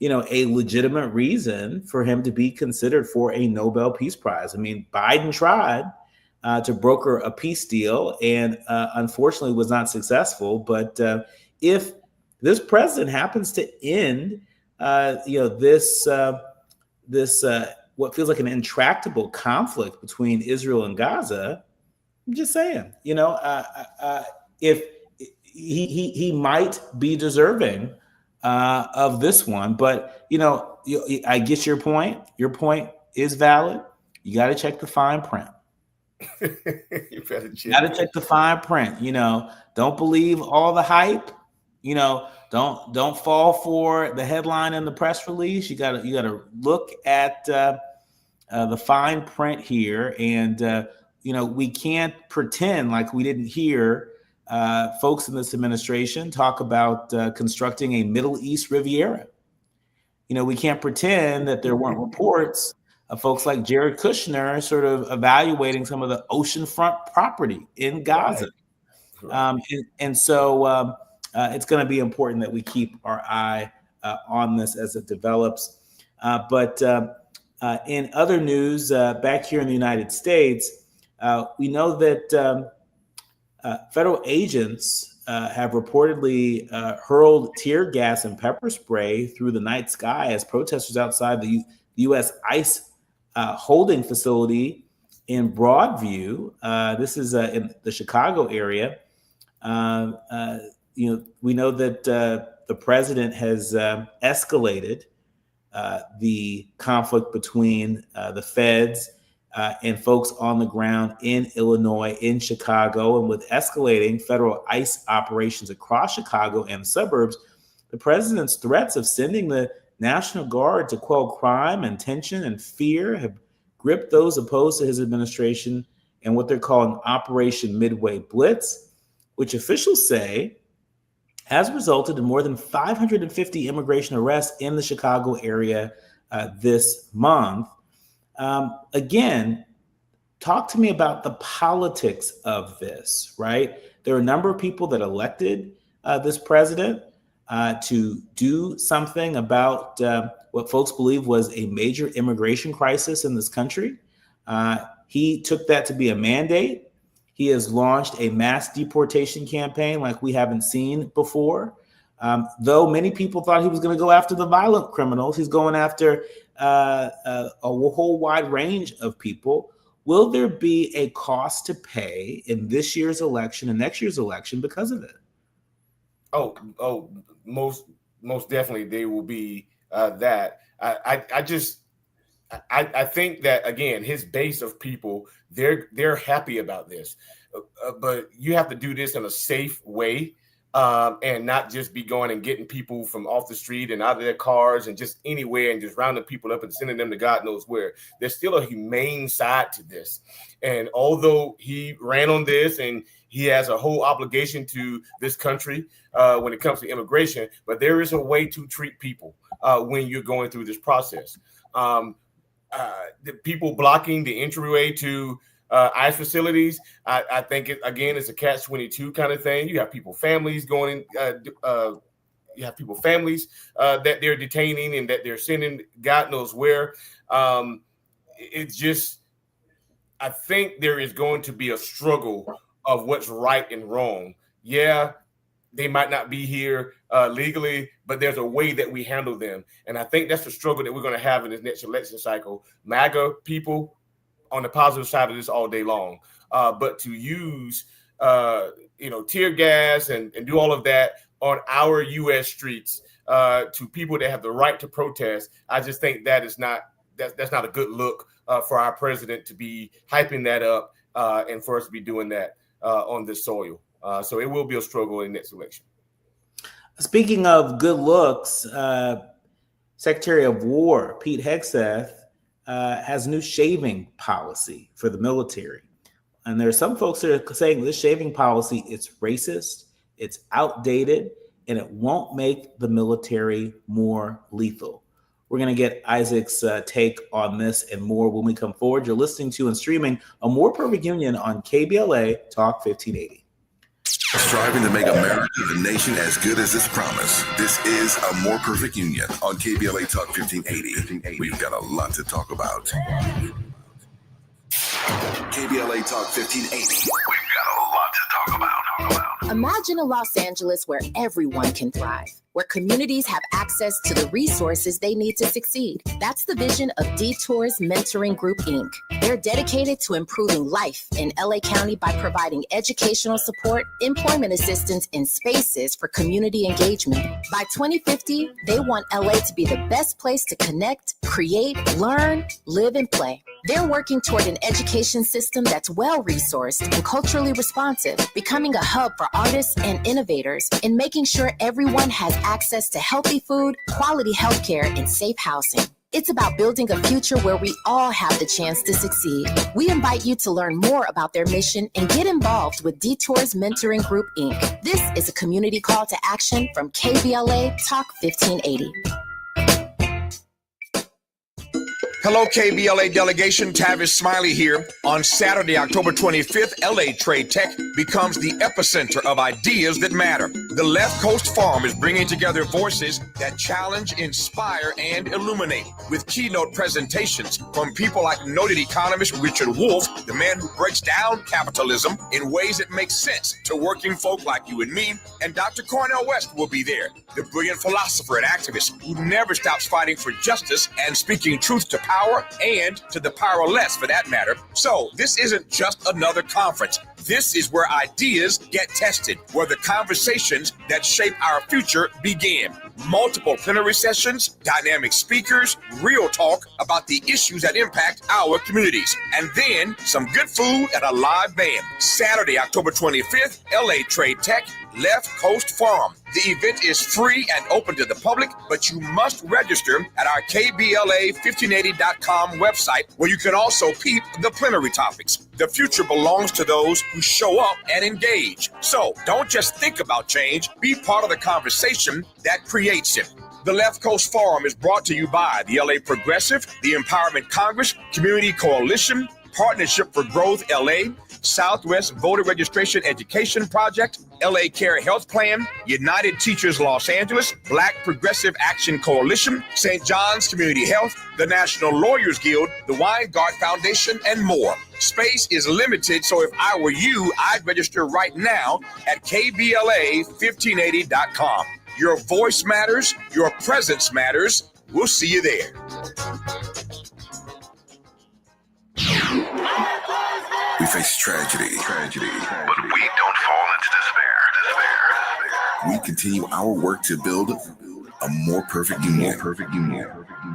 a legitimate reason for him to be considered for a Nobel Peace Prize? I mean, Biden tried to broker a peace deal and unfortunately was not successful. But if this president happens to end, this what feels like an intractable conflict between Israel and Gaza, I'm just saying, if he might be deserving of this one. But, I get your point. Your point is valid. You got to check the fine print. You got to check the fine print. Don't believe all the hype. Don't fall for the headline and the press release. You got to look at the fine print here, and we can't pretend like we didn't hear folks in this administration talk about constructing a Middle East Riviera. We can't pretend that there weren't reports of folks like Jared Kushner sort of evaluating some of the oceanfront property in Gaza. Right. So it's going to be important that we keep our eye on this as it develops. But in other news, back here in the United States, we know that federal agents have reportedly hurled tear gas and pepper spray through the night sky as protesters outside the U.S. ICE holding facility in Broadview. This is in the Chicago area. We know that the president has escalated the conflict between the feds and folks on the ground in Illinois, in Chicago, and with escalating federal ICE operations across Chicago and the suburbs, the president's threats of sending the National Guard to quell crime and tension and fear have gripped those opposed to his administration and what they're calling Operation Midway Blitz, which officials say has resulted in more than 550 immigration arrests in the Chicago area this month. Again, talk to me about the politics of this, right? There are a number of people that elected this president. to do something about what folks believe was a major immigration crisis in this country. He took that to be a mandate. He has launched a mass deportation campaign like we haven't seen before. Though many people thought he was going to go after the violent criminals, he's going after a whole wide range of people. Will there be a cost to pay in this year's election and next year's election because of it? Oh, most definitely there will be that. I think that, again, his base of people, they're happy about this, but you have to do this in a safe way. And not just be going and getting people from off the street and out of their cars and just anywhere and just rounding people up and sending them to God knows where. There's still a humane side to this. And although he ran on this and he has a whole obligation to this country when it comes to immigration, but there is a way to treat people when you're going through this process. The people blocking the entryway to ICE facilities, I think it's a catch-22 kind of thing. You have people, families going, you have people, families that they're detaining and that they're sending God knows where. It's just, I think there is going to be a struggle of what's right and wrong. Yeah, they might not be here legally, but there's a way that we handle them. And I think that's the struggle that we're going to have in this next election cycle. MAGA people on the positive side of this all day long. But to use, tear gas and do all of that on our U.S. streets to people that have the right to protest, I just think that's not a good look for our president to be hyping that up and for us to be doing that on this soil. So it will be a struggle in the next election. Speaking of good looks, Secretary of War Pete Hegseth has a new shaving policy for the military. And there are some folks that are saying this shaving policy, it's racist, it's outdated, and it won't make the military more lethal. We're going to get Isaac's take on this and more when we come forward. You're listening to and streaming A More Perfect Union on KBLA Talk 1580. Striving to make America the nation as good as its promise. This is A More Perfect Union on KBLA Talk 1580. We've got a lot to talk about. KBLA Talk 1580. We've got a lot to talk about. Imagine a Los Angeles where everyone can thrive, where communities have access to the resources they need to succeed. That's the vision of Detours Mentoring Group, Inc. They're dedicated to improving life in LA County by providing educational support, employment assistance, and spaces for community engagement. By 2050, they want LA to be the best place to connect, create, learn, live, and play. They're working toward an education system that's well-resourced and culturally responsive, becoming a hub for artists and innovators, and making sure everyone has access to healthy food, quality healthcare, and safe housing. It's about building a future where we all have the chance to succeed. We invite you to learn more about their mission and get involved with Detours Mentoring Group, Inc. This is a community call to action from KBLA Talk 1580. Hello, KBLA delegation. Tavis Smiley here. On Saturday, October 25th, LA Trade Tech becomes the epicenter of ideas that matter. The Left Coast Forum is bringing together voices that challenge, inspire, and illuminate, with keynote presentations from people like noted economist Richard Wolff, the man who breaks down capitalism in ways that make sense to working folk like you and me, and Dr. Cornel West will be there, the brilliant philosopher and activist who never stops fighting for justice and speaking truth to power and to the powerless, for that matter. So this isn't just another conference. This is where ideas get tested, where the conversations that shape our future begin. Multiple plenary sessions, dynamic speakers, real talk about the issues that impact our communities, and then some good food and a live band. Saturday, October 25th, LA Trade Tech, Left Coast Forum. The event is free and open to the public, but you must register at our KBLA1580.com website, where you can also peep the plenary topics. The future belongs to those who show up and engage. So don't just think about change, be part of the conversation that creates it. The Left Coast Forum is brought to you by the LA Progressive, the Empowerment Congress, Community Coalition, Partnership for Growth LA, Southwest Voter Registration Education Project, LA Care Health Plan, United Teachers Los Angeles, Black Progressive Action Coalition, St. John's Community Health, the National Lawyers Guild, the Weingart Foundation, and more. Space is limited, so if I were you, I'd register right now at KBLA1580.com. Your voice matters, your presence matters. We'll see you there. We face tragedy, but we don't fall into despair. We continue our work to build a more perfect union.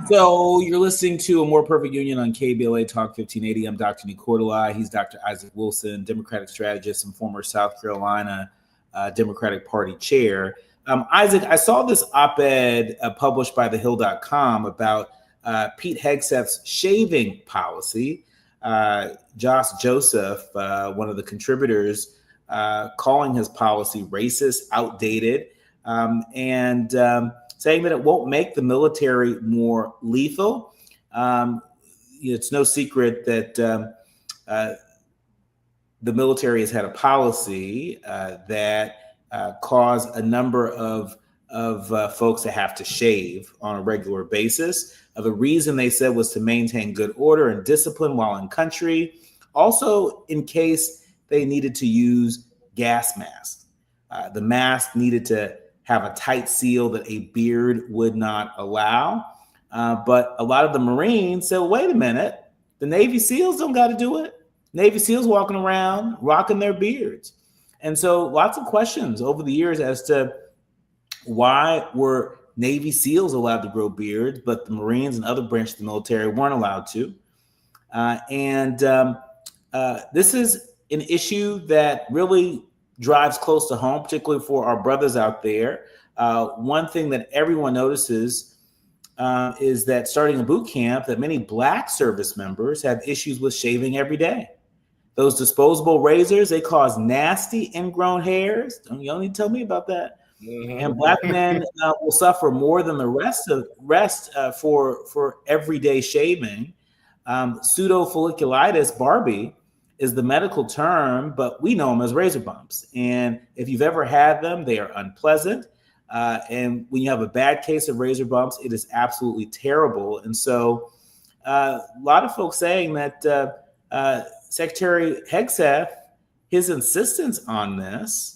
So you're listening to A More Perfect Union on KBLA Talk 1580. I'm Dr. Nii-Quartelai. He's Dr. Isaac Wilson, Democratic strategist and former South Carolina Democratic Party chair. Isaac, I saw this op-ed published by thehill.com about Pete Hegseth's shaving policy. Josh Joseph, one of the contributors, calling his policy racist, outdated, and saying that it won't make the military more lethal. It's no secret that the military has had a policy that caused a number of folks to have to shave on a regular basis. The reason they said was to maintain good order and discipline while in country. Also, in case they needed to use gas masks. The mask needed to have a tight seal that a beard would not allow. But a lot of the Marines said, wait a minute, the Navy SEALs don't got to do it. Navy SEALs walking around, rocking their beards. And so lots of questions over the years as to why were Navy SEALs allowed to grow beards, but the Marines and other branches of the military weren't allowed to. This is an issue that really drives close to home, particularly for our brothers out there. One thing that everyone notices is that starting a boot camp, that many Black service members have issues with shaving every day. Those disposable razors, they cause nasty ingrown hairs. You don't need to tell me about that. Mm-hmm. And Black men will suffer more than the rest for everyday shaving. Pseudofolliculitis, Barbie, is the medical term, but we know them as razor bumps. And if you've ever had them, they are unpleasant. And when you have a bad case of razor bumps, it is absolutely terrible. And so a lot of folks saying that Secretary Hegseth, his insistence on this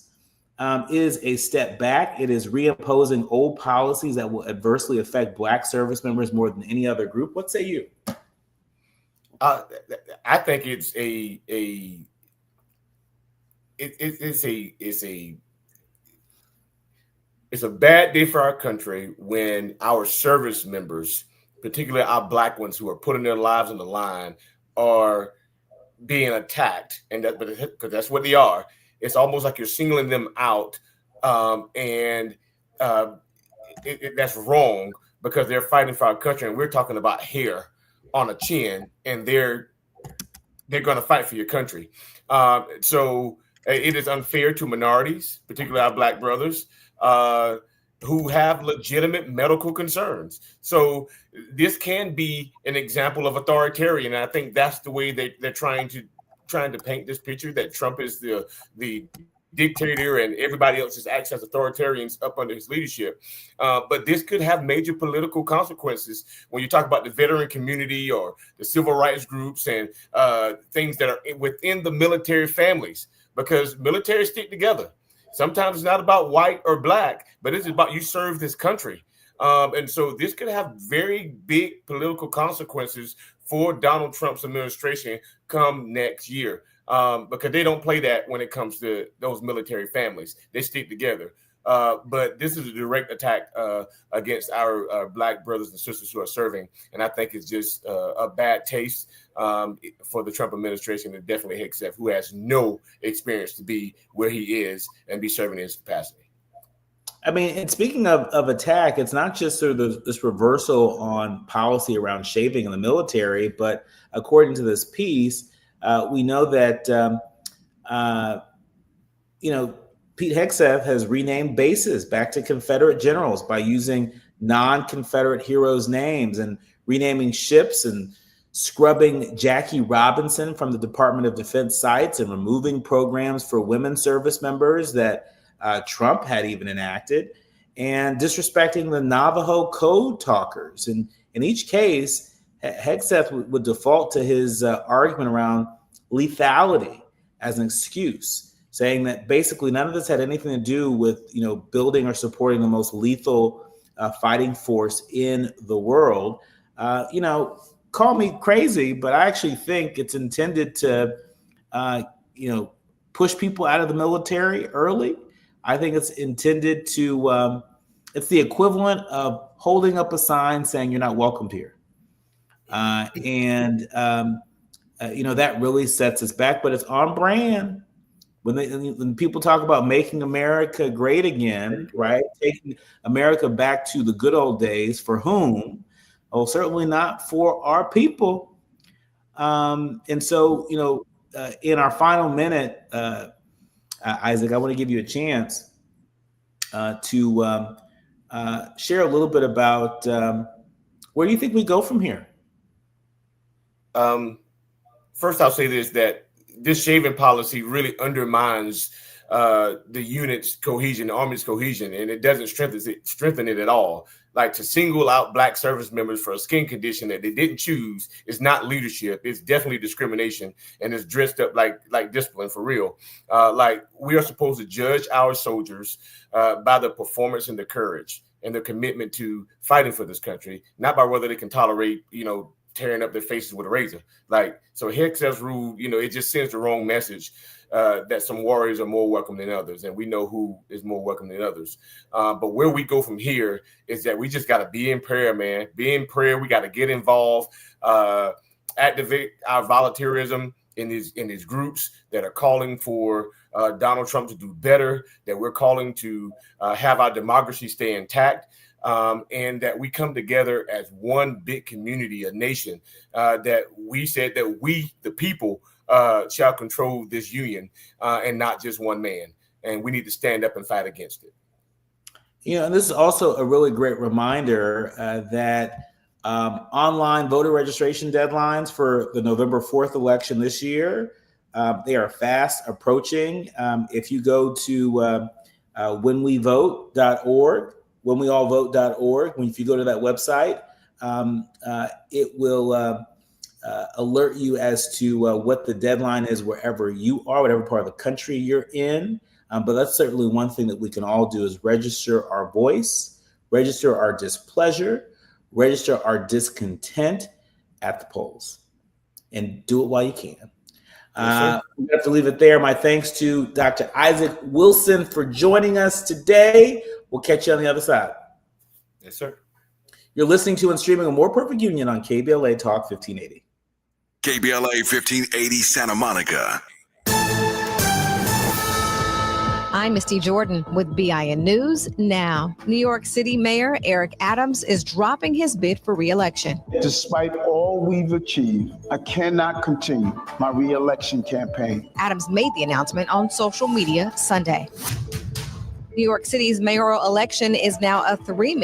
is a step back. It is reimposing old policies that will adversely affect Black service members more than any other group. What say you? I think it's a bad day for our country when our service members, particularly our Black ones who are putting their lives on the line, are being attacked, and because that's what they are. It's almost like you're singling them out, and that's wrong because they're fighting for our country, and we're talking about hair on a chin, and they're going to fight for your country. So it is unfair to minorities, particularly our Black brothers, who have legitimate medical concerns. So this can be an example of authoritarian. And I think that's the way they're trying to paint this picture, that Trump is the dictator and everybody else just acts as authoritarians up under his leadership. But this could have major political consequences when you talk about the veteran community or the civil rights groups and things that are within the military families, because military stick together. Sometimes it's not about white or Black, but it's about you serve this country. And so this could have very big political consequences for Donald Trump's administration come next year, because they don't play that when it comes to those military families. They stick together. But this is a direct attack against our Black brothers and sisters who are serving. And I think it's just a bad taste for the Trump administration, and definitely Hegseth, who has no experience to be where he is and be serving in his capacity. I mean, and speaking of attack, it's not just sort of this reversal on policy around shaving in the military, but according to this piece, we know that, Pete Hegseth has renamed bases back to Confederate generals by using non-Confederate heroes' names, and renaming ships, and scrubbing Jackie Robinson from the Department of Defense sites, and removing programs for women service members that Trump had even enacted, and disrespecting the Navajo code talkers. And in each case, Hegseth would default to his argument around lethality as an excuse, saying that basically none of this had anything to do with, building or supporting the most lethal fighting force in the world. Call me crazy, but I actually think it's intended to, push people out of the military early. I think it's intended to, it's the equivalent of holding up a sign saying you're not welcomed here. That really sets us back, but it's on brand. When people talk about making America great again, right? Taking America back to the good old days, for whom? Oh, certainly not for our people. In our final minute, Isaac, I want to give you a chance to share a little bit about where do you think we go from here? First, I'll say this, that this shaving policy really undermines the unit's cohesion, the Army's cohesion, and it doesn't strengthen it at all. Like, to single out Black service members for a skin condition that they didn't choose is not leadership. It's definitely discrimination, and it's dressed up like discipline for real. We are supposed to judge our soldiers by the performance and the courage and the commitment to fighting for this country, not by whether they can tolerate, tearing up their faces with a razor. So Hegseth's rule, it just sends the wrong message that some warriors are more welcome than others, and we know who is more welcome than others. But where we go from here is that we just got to be in prayer, man. Be in prayer. We got to get involved, activate our volunteerism in these groups that are calling for Donald Trump to do better, that we're calling to have our democracy stay intact. And that we come together as one big community, a nation, that we said that we, the people, shall control this union and not just one man. And we need to stand up and fight against it. And this is also a really great reminder that online voter registration deadlines for the November 4th election this year, they are fast approaching. If you go to whenwevote.org, whenweallvote.org. If you go to that website, it will alert you as to what the deadline is wherever you are, whatever part of the country you're in. But that's certainly one thing that we can all do, is register our voice, register our displeasure, register our discontent at the polls, and do it while you can. We have to leave it there. My thanks to Dr. Isaac Wilson for joining us today. We'll catch you on the other side. Yes, sir. You're listening to and streaming A More Perfect Union on KBLA Talk 1580. KBLA 1580 Santa Monica. I'm Misty Jordan with BIN News Now. New York City Mayor Eric Adams is dropping his bid for re-election. Despite all we've achieved, I cannot continue my re-election campaign. Adams made the announcement on social media Sunday. New York City's mayoral election is now a 3-minute